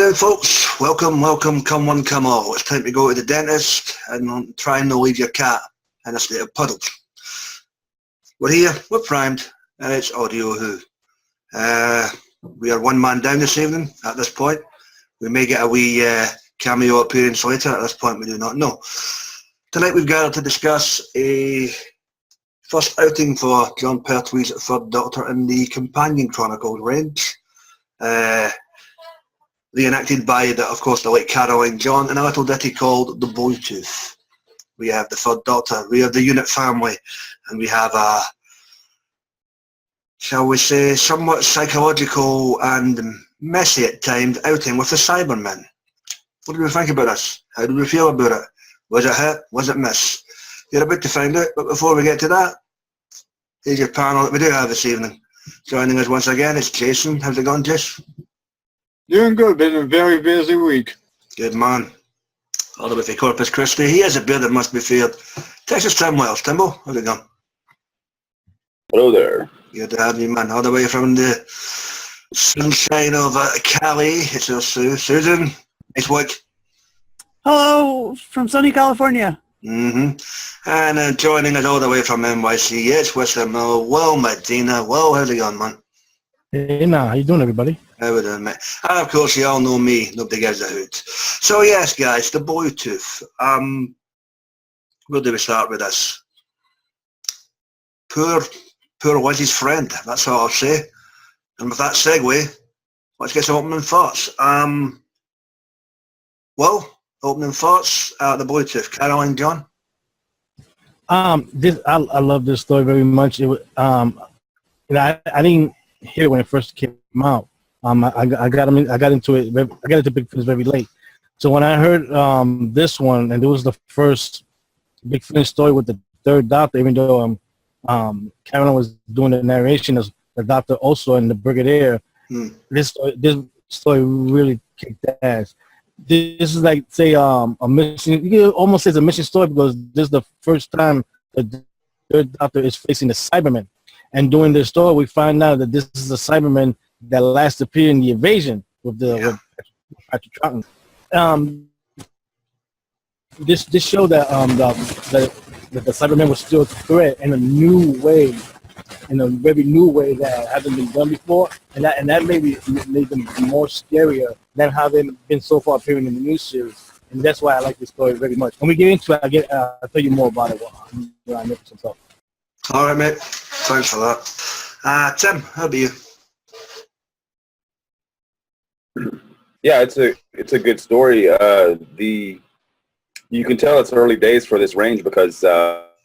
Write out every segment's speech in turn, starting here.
now, folks, welcome, come one, come all. It's time to go to the dentist and try and not leave your cat in a state of puddles. We're here, we're primed, and it's Audio Who. We are one man down this evening at this point. We may get a wee cameo appearance later. At this point, we do not know. Tonight we've gathered to discuss a first outing for Jon Pertwee's third Doctor in the Companion Chronicles range. Reenacted by, of course, the late Caroline John in a little ditty called The Boy Tooth. We have the third Doctor, we have the U.N.I.T family, and we have a, shall we say, somewhat psychological and messy at times outing with the Cybermen. What do we think about this? How do we feel about it? Was it hit? Was it miss? You're about to find out, but before we get to that, here's your panel that we do have this evening. Joining us once again is Jason. How's it going, Jason? Doing good. Been a very busy week. Good man. All the way from Corpus Christi. He has a beard that must be feared. Texas Tim Wells. Timbo, how's it going? Hello there. Good to have you, man. All the way from the sunshine of Cali. It's our Susan. Nice work. Hello from sunny California. And joining us all the way from NYC, it's Western Will Medina. Will, how's it going, man? Hey, how you doing, everybody? How we doing, mate? And of course, you all know me. Nobody gives a hoot. So yes, guys, the Bluetooth. Where do we start with this? Poor Lizzie's friend. That's all I'll say. And with that segue, let's get some opening thoughts. Well, opening thoughts. The Bluetooth. Caroline, John. I love this story very much. It was, I didn't hear it when it first came out. I got into Big Finish very late. So when I heard this one, and it was the first Big Finish story with the third Doctor, even though Caroline was doing the narration as the Doctor also and the Brigadier, this story really kicked ass. This is like, say, a mission. You can almost say it's a mission story because this is the first time the third Doctor is facing the Cybermen. And during this story, we find out that this is a Cyberman that last appeared in the invasion with Patrick Troughton. This showed that the Cybermen was still a threat in a new way, in a very new way that hasn't been done before, and that maybe made them more scarier than how they've been so far appearing in the new series. And that's why I like this story very much. When we get into it, I'll tell you more about it when I make some stuff. All right, mate. Thanks for that. Tim, how about you? Yeah, it's a good story. You can tell it's early days for this range because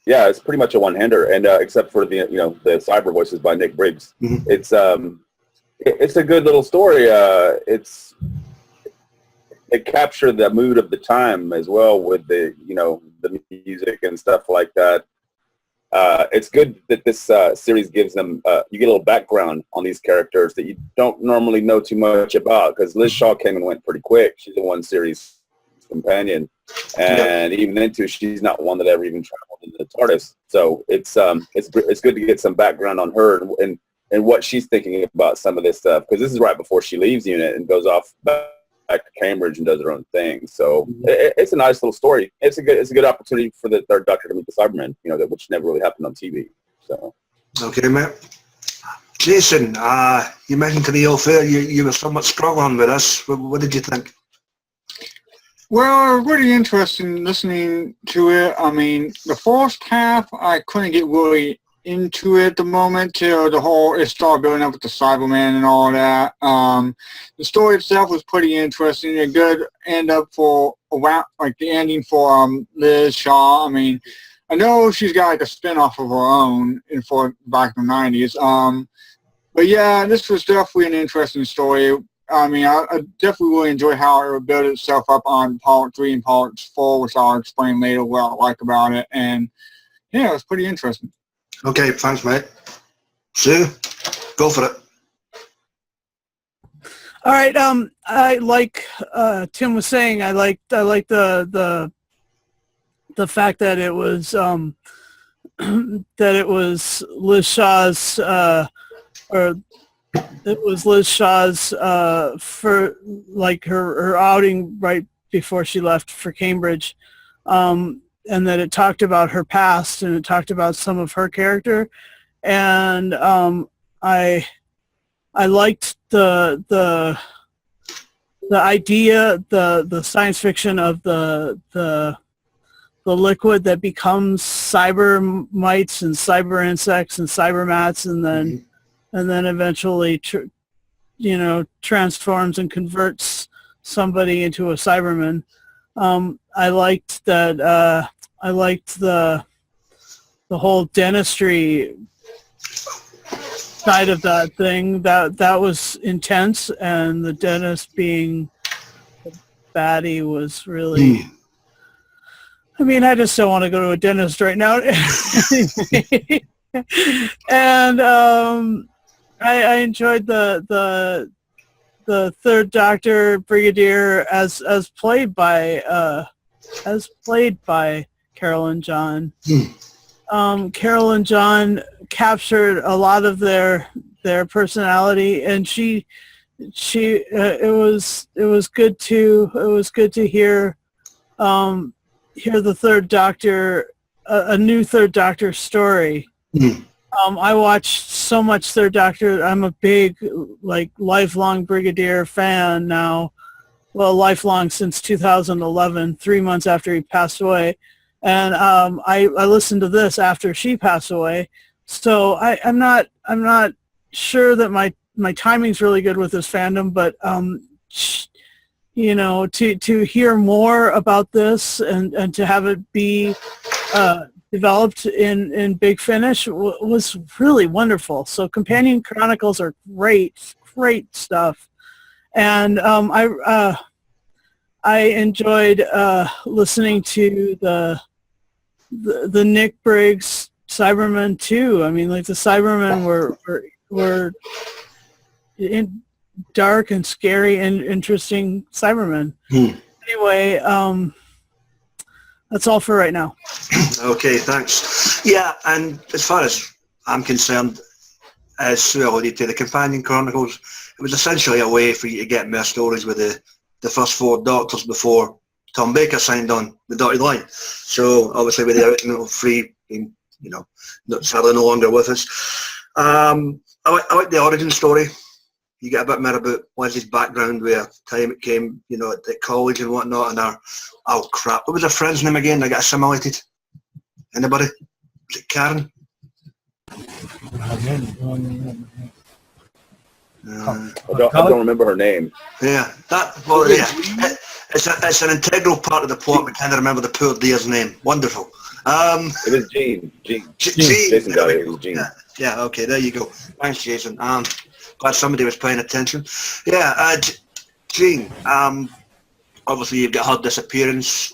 it's pretty much a one-hander, and except for the cyber voices by Nick Briggs, it's a good little story. It captured the mood of the time as well with the music and stuff like that. It's good that this series gives them, you get a little background on these characters that you don't normally know too much about, because Liz Shaw came and went pretty quick. She's a one-series companion, and even into she's not one that ever even traveled into the TARDIS. So it's good to get some background on her and what she's thinking about some of this stuff, because this is right before she leaves UNIT and goes off back to Cambridge and does her own thing. So it's a nice little story. It's a good opportunity for the third Doctor to meet the Cybermen, which never really happened on TV. So okay, mate. Jason, you mentioned to me off air you were somewhat struggling with this. What did you think? Well, really interesting listening to it. I mean, the first half, I couldn't get really into it at the moment till it started building up with the Cyberman and all that. The story itself was pretty interesting. A good end up for the ending for Liz Shaw. I mean, I know she's got like a spin-off of her own for back in the 90s. But yeah, this was definitely an interesting story. I mean, I definitely really enjoy how it would build itself up on part 3 and part 4, which I'll explain later what I like about it. And yeah, it was pretty interesting. Okay, thanks, mate. Sue, go for it. All right. I like Tim was saying. I like the fact that it was Liz Shaw's or Liz Shaw's for like her outing right before she left for Cambridge, and that it talked about her past and it talked about some of her character, and I liked the idea, the science fiction of the liquid that becomes cyber mites and cyber insects and cyber mats, and then eventually transforms and converts somebody into a Cyberman. I liked that. I liked the whole dentistry side of that thing. That was intense, and the dentist being the baddie was really. I mean, I just don't want to go to a dentist right now. And I enjoyed the Third Doctor Brigadier as played by Carol and John. Carol and John captured a lot of their personality, and it was good to hear the Third Doctor, a new Third Doctor story. I watched so much Third Doctor. I'm a big, lifelong Brigadier fan now. Well, lifelong since 2011, 3 months after he passed away. And I listened to this after she passed away. So I'm not sure that my timing's really good with this fandom, but to hear more about this and to have it be developed in Big Finish was really wonderful. So Companion Chronicles are great stuff, and I enjoyed listening to the Nick Briggs Cybermen too. I mean, the Cybermen were dark and scary and interesting Cybermen. Anyway, that's all for right now. Okay, thanks. Yeah, and as far as I'm concerned, as Sue alluded to, the Companion Chronicles, it was essentially a way for you to get more stories with the first 4 Doctors before Tom Baker signed on the dotted line. So obviously with the original 3 being, sadly no longer with us. I like the origin story. You get a bit more about Liz's background, where time it came, at college and whatnot, and oh crap, what was her friend's name again? I got assimilated. Anybody? Was it Karen? I don't remember her name. Yeah, it's an integral part of the plot, but can't remember the poor dear's name. Wonderful. It was Jean. Jason got it. It was Jean. Yeah, okay, there you go. Thanks, Jason. Glad somebody was paying attention. Yeah, Jean, obviously you've got her disappearance,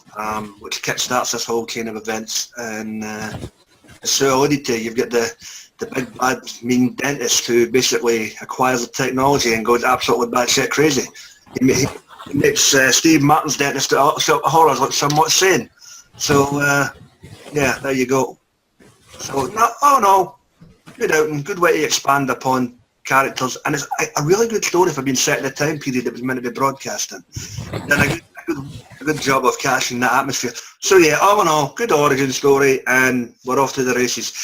which kickstarts this whole chain of events, and as Sue alluded to, you've got the big bad mean dentist who basically acquires the technology and goes absolutely batshit crazy. He makes Steve Martin's dentist at Horrors look somewhat sane. So yeah, there you go. So good way to expand upon characters, and it's a really good story for being set in the time period it was meant to be broadcasting. Done a good job of catching that atmosphere. So yeah, all in all, good origin story, and we're off to the races.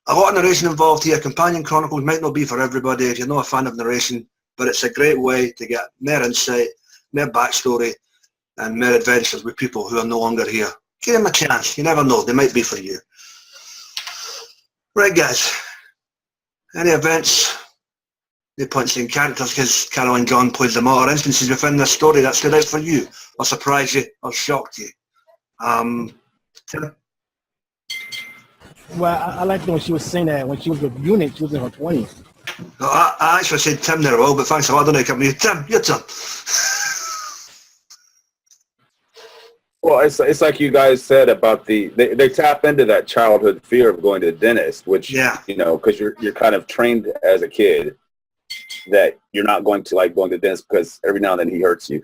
A lot of narration involved here. Companion Chronicles might not be for everybody if you're not a fan of narration, but it's a great way to get more insight, more backstory, and more adventures with people who are no longer here. Give them a chance. You never know. They might be for you. Right, guys. Any events, they punch in characters because Carol and John plays them all, or instances within this story that stood out for you, or surprised you, or shocked you? Tim? Well, I liked when she was saying that when she was with U.N.I.T, she was in her 20s. No, I actually said Tim there, well, but thanks a lot. I don't know how come you. Tim, your turn. Well, it's like you guys said about they tap into that childhood fear of going to the dentist, which, because you're kind of trained as a kid that you're not going to like going to the dentist because every now and then he hurts you.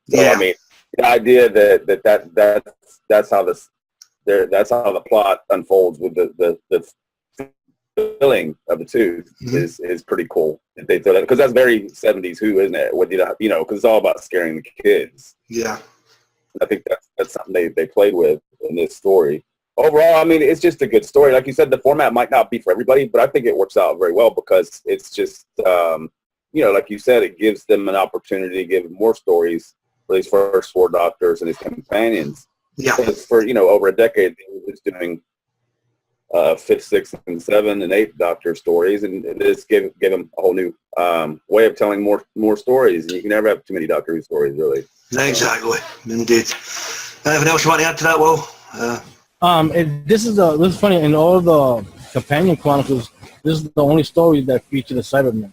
So, yeah. I mean, the idea that's how the plot unfolds with the filling of the tooth is pretty cool. If they throw that, because that's very 70s Who, isn't it? What because it's all about scaring the kids. Yeah. I think that's something they played with in this story. Overall, I mean, it's just a good story. Like you said, the format might not be for everybody, but I think it works out very well because it's just, like you said, it gives them an opportunity to give more stories for these first 4 doctors and his companions. Yeah. Because for, over a decade, they were just doing 5th, 6th, and 7th and 8th doctor stories, and this gave them a whole new way of telling more stories. And you can never have too many Doctor Who stories, really. Exactly. Indeed. Anything else you want to add to that, Will? This is funny. In all the companion chronicles, this is the only story that featured a Cyberman.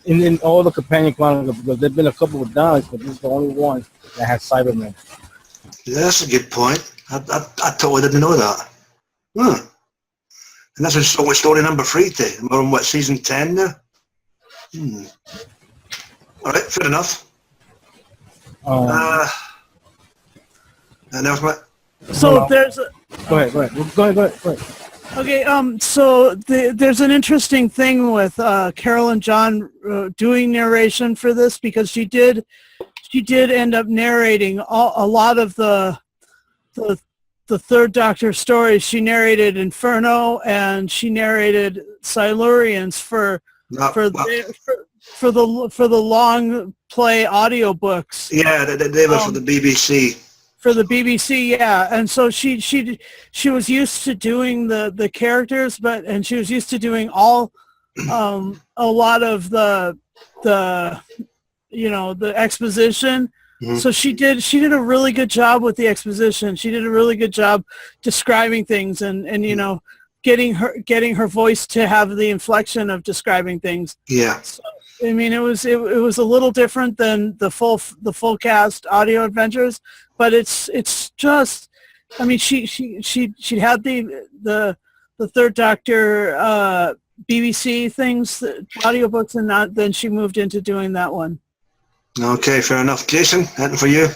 In all the companion chronicles, because there've been a couple of Daleks, but this is the only one that has Cybermen. Yeah, that's a good point. I totally didn't know that. And this is only story number 3 today. We're on what, season 10 now? All right, fair enough. And else, Matt? So there's a, Go ahead. okay. So there's an interesting thing with Carol and John doing narration for this, because she did end up narrating a lot of the 3rd Doctor stories. She narrated Inferno and she narrated Silurians for the long play audiobooks. Yeah, they were for the BBC. For the BBC, yeah, and so she was used to doing the characters, and she was used to doing all a lot of the exposition. So she did a really good job with the exposition. She did a really good job describing things and getting her voice to have the inflection of describing things. Yeah. So, I mean, it was a little different than the full cast audio adventures, but it's just, I mean, she had the 3rd Doctor BBC things, audiobooks, and then she moved into doing that one. Okay, fair enough. Jason, anything for you?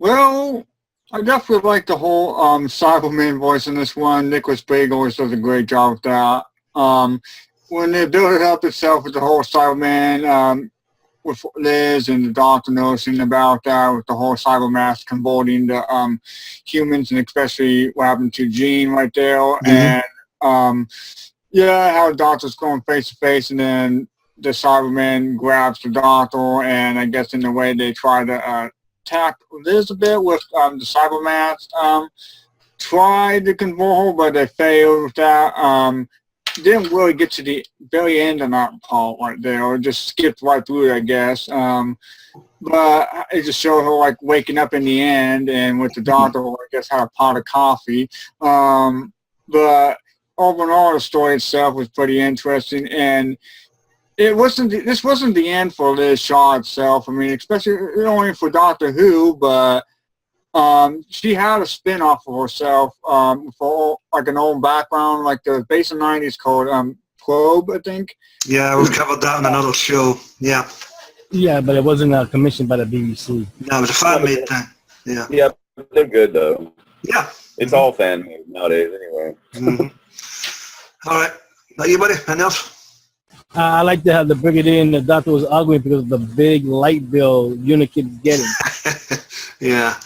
Well, I definitely like the whole Cyberman voice in this one. Nicholas Brigg always does a great job with that. When they build it up itself with the whole Cyberman, with Liz and the Doctor noticing about that, with the whole Cybermask converting the humans, and especially what happened to Jean right there, and how the Doctor's going face to face, and then the Cyberman grabs the Doctor, and I guess in a way they try to attack Liz a bit with the Cybermask. Tried to convert her, but they failed with that. Didn't really get to the very end of that part right there, or just skipped right through it, I guess. But it just showed her like waking up in the end, and with the Doctor, I guess, had a pot of coffee. But overall, the story itself was pretty interesting, and this wasn't the end for Liz Shaw itself. I mean, especially only for Doctor Who, but she had a spin-off for herself for like an old background, like the base of the 90s called Probe, I think. Yeah, we've covered that in another show. Yeah. Yeah, but it wasn't commissioned by the BBC. No, it was a fan-made thing. Yeah. Yeah, they're good, though. Yeah. It's all fan-made nowadays, anyway. All right. Now you, buddy? Anything else? I like to have the Brigadier and the Doctor was arguing because of the big light bill UNIT keeps getting. Yeah.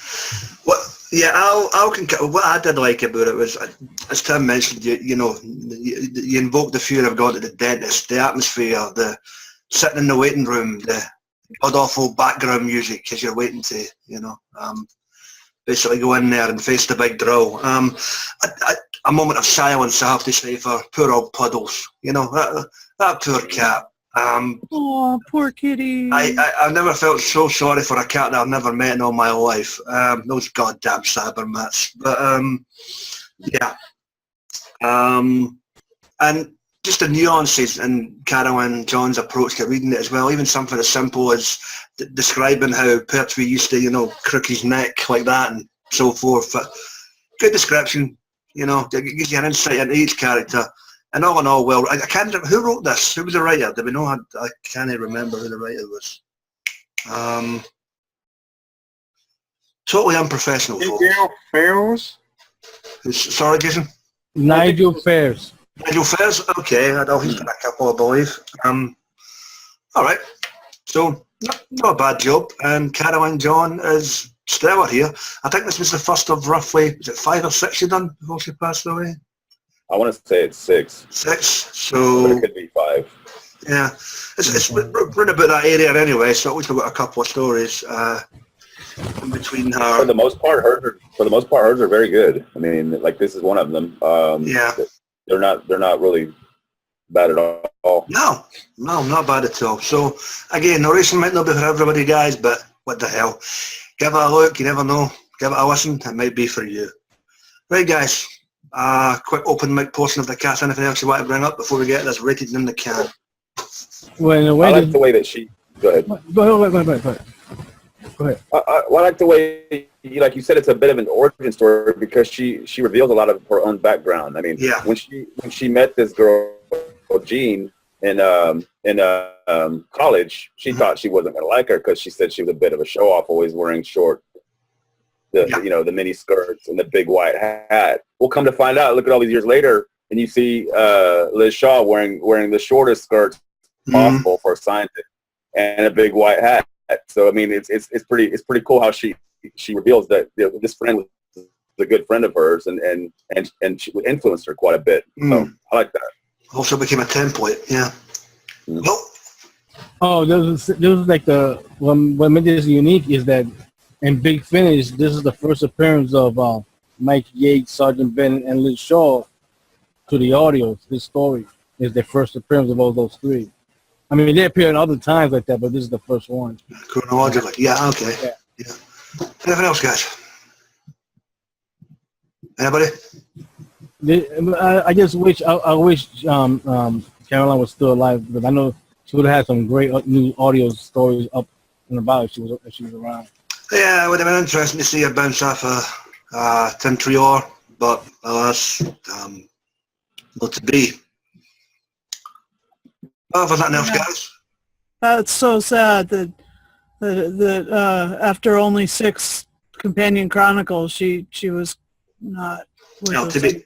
I'll concur. What I did like about it was, as Tim mentioned, you invoke the fear of going to the dentist, the atmosphere, the sitting in the waiting room, the god-awful background music as you're waiting to, basically go in there and face the big drill. A moment of silence, I have to say, for poor old Puddles. That poor cat. Oh, poor kitty. I've never felt so sorry for a cat that I've never met in all my life. Those goddamn Cybermats. But, yeah. And just the nuances in Carol and John's approach to reading it as well. Even something as simple as describing how Pertwee used to, crook his neck like that and so forth. Good description. It gives you an insight into each character. And all in all, well, I can't remember who wrote this. Who was the writer? Do we know? I can't remember who the writer was. Totally unprofessional. Gail Farrell's? Sorry, Jason? Nigel Fairs. Nigel Fairs? Okay, I know he's got a couple, I believe. All right. So, not a bad job. And Caroline John is stellar here. I think this was the first of roughly, is it 5 or 6 you done before she passed away? I want to say it's 6. 6. But So, it could be 5. yeah. It's running about that area anyway, so at least we've got a couple of stories in between her. For the most part, hers are very good. I mean, like this is one of them. Yeah. They're not really bad at all. No, not bad at all. So, again, narration might not be for everybody, guys, but what the hell. Give it a look, you never know. Give it a listen, it might be for you. Right, guys, quick open mic portion of the cast. Anything else you want to bring up before we get this rated in the can? Well, I like the way that she... Go ahead. Go ahead. I like the way, like you said, it's a bit of an origin story because she reveals a lot of her own background. I mean, Yeah. when she met this girl, Jean, in college, she thought she wasn't going to like her because she said she was a bit of a show-off, always wearing short, the mini skirts and the big white hat. Well, come to find out, look at all these years later, and you see Liz Shaw wearing the shortest skirts possible for a scientist and a big white hat. So I mean, it's pretty cool how she reveals that this friend was a good friend of hers and she influenced her quite a bit. So I like that. Also became a template, yeah. Well, Oh, there was like what made this unique is that in Big Finish, this is the first appearance of Mike Yates, Sergeant Bennett, and Liz Shaw to the audio. This story is their first appearance of all those three. I mean, they appear in other times like that, but this is the first one. chronologically, yeah, okay. Yeah. Anything else, guys? Anybody? I just wish I wish Caroline was still alive, because I know she would have had some great new audio stories up and about if she was around. Yeah, it would have been interesting to see her bounce off Tim Trior, but alas, not to be. Well, for nothing else, guys. That's so sad that after only 6 companion chronicles, she was not. No, to be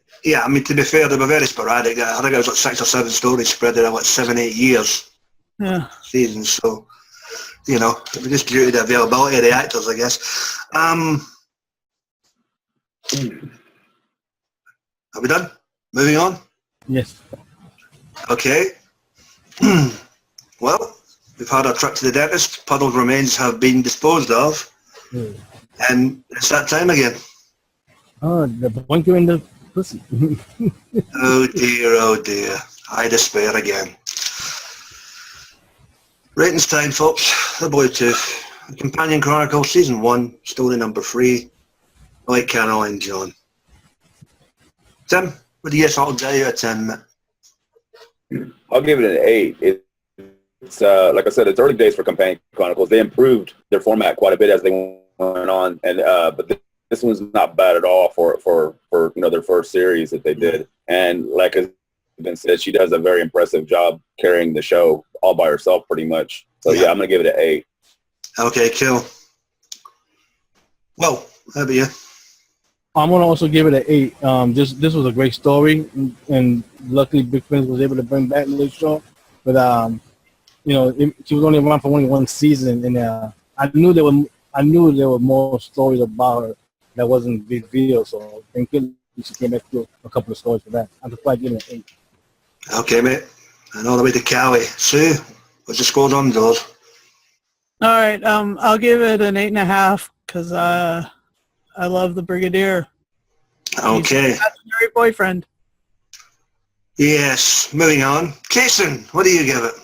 fair, they were very sporadic. I think it was like 6 or 7 stories spread over like 7-8 years. Yeah. Seasons, so it was just due to the availability of the actors, I guess. Are we done? Moving on? Yes. Okay. Well, we've had our trip to the dentist. Puddle's remains have been disposed of. And it's that time again. Oh, the bunker in the pussy. Oh dear. I despair again. Ratings time, folks. The Bluetooth. Companion Chronicles, Season 1, Story number 3. Like Caroline John. Tim, what do you guess I'll tell you at 10? I'll give it an 8. It's like I said, it's early days for Companion Chronicles. They improved their format quite a bit as they went on, and but this one's not bad at all for their first series that they did. And like has been said, she does a very impressive job carrying the show all by herself, pretty much. So yeah, I'm gonna give it an 8. Okay, cool. Well, how about you? I'm gonna also give it an 8. This was a great story, and luckily Big Finish was able to bring back Liz Shaw. But she was only around for only 1 season, and I knew there were more stories about her that wasn't big deal. So thank you, she came back to a couple of stories for that. I'm just probably giving it an 8. Okay, mate. And all the way to Cali. Sue, what's the score on those? All right. I'll give it an 8.5 because I love the Brigadier. Okay. He's an imaginary boyfriend. Yes. Moving on. Jason, what do you give it?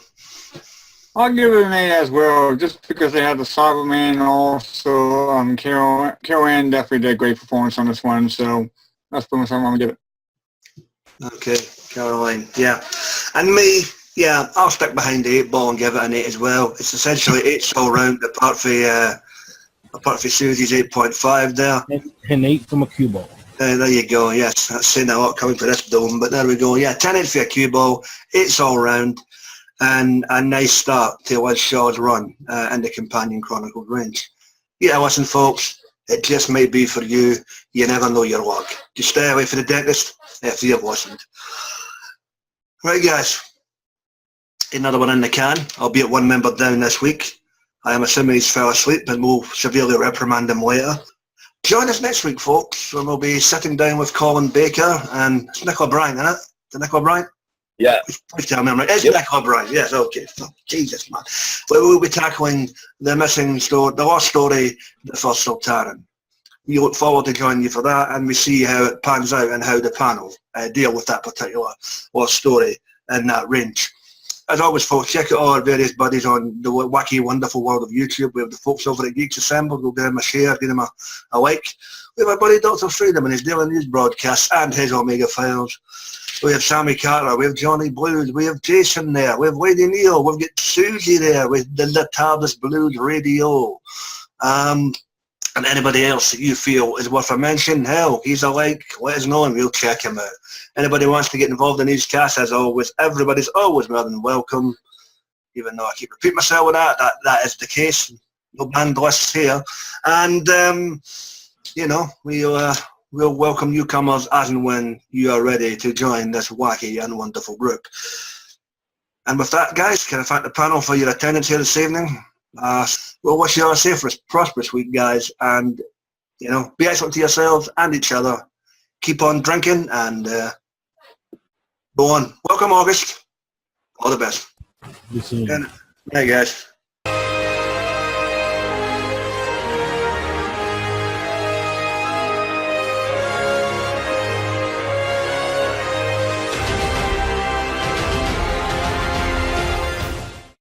I'll give it an 8 as well, just because they had the Cyberman and also Carol Ann definitely did a great performance on this one, so that's pretty much what I'm going to give it. Okay, Caroline. Yeah. And me, yeah, I'll stick behind the 8 ball and give it an 8 as well. It's essentially 8 all round, apart from Susie's 8.5 there. An 8 from a cue ball. There you go, yes. That's saying a lot coming for this dome, but there we go. Yeah, 10-8 for a cue ball, 8 all round, and a nice start to Liz Shaw's run in the Companion Chronicles range. Yeah, listen, folks, It just might be for you. You never know your luck. Just stay away from the dentist if you've listened. Right, guys. Another one in the can, albeit one member down this week. I am assuming he's fell asleep and we'll severely reprimand him later. Join us next week, folks, when we'll be sitting down with Colin Baker and it's Nick O'Brien, isn't it? Is it Nick O'Brien? Yeah. Please tell me I'm right. It's Nick O'Brien. Yes, okay. Oh, Jesus, man. But we'll be tackling the missing story, the lost story, the first Sultaran. We look forward to joining you for that, and we see how it pans out and how the panel deal with that particular lost story in that range. As always, folks, check out all our various buddies on the wacky, wonderful world of YouTube. We have the folks over at Geeks Assembled. We'll give them a share, give them a like. We have our buddy Dr. Freedom and his daily news broadcasts and his Omega Files. We have Sammy Carter, we have Johnny Blues, we have Jason there, we have Lady Neil, we've got Susie there with the TARDIS Blues Radio. And anybody else that you feel is worth a mention, hell, he's a like, let us know and we'll check him out. Anybody wants to get involved in these casts, as always, everybody's always more than welcome. Even though I keep repeating myself with that is the case. No banned lists here. And, you know, we'll welcome newcomers as and when you are ready to join this wacky and wonderful group. And with that, guys, can I thank the panel for your attendance here this evening? We'll wish you all a safe, prosperous week, guys, and, you know, be excellent to yourselves and each other. Keep on drinking and go on. Welcome, August. All the best. You see. Hey, guys.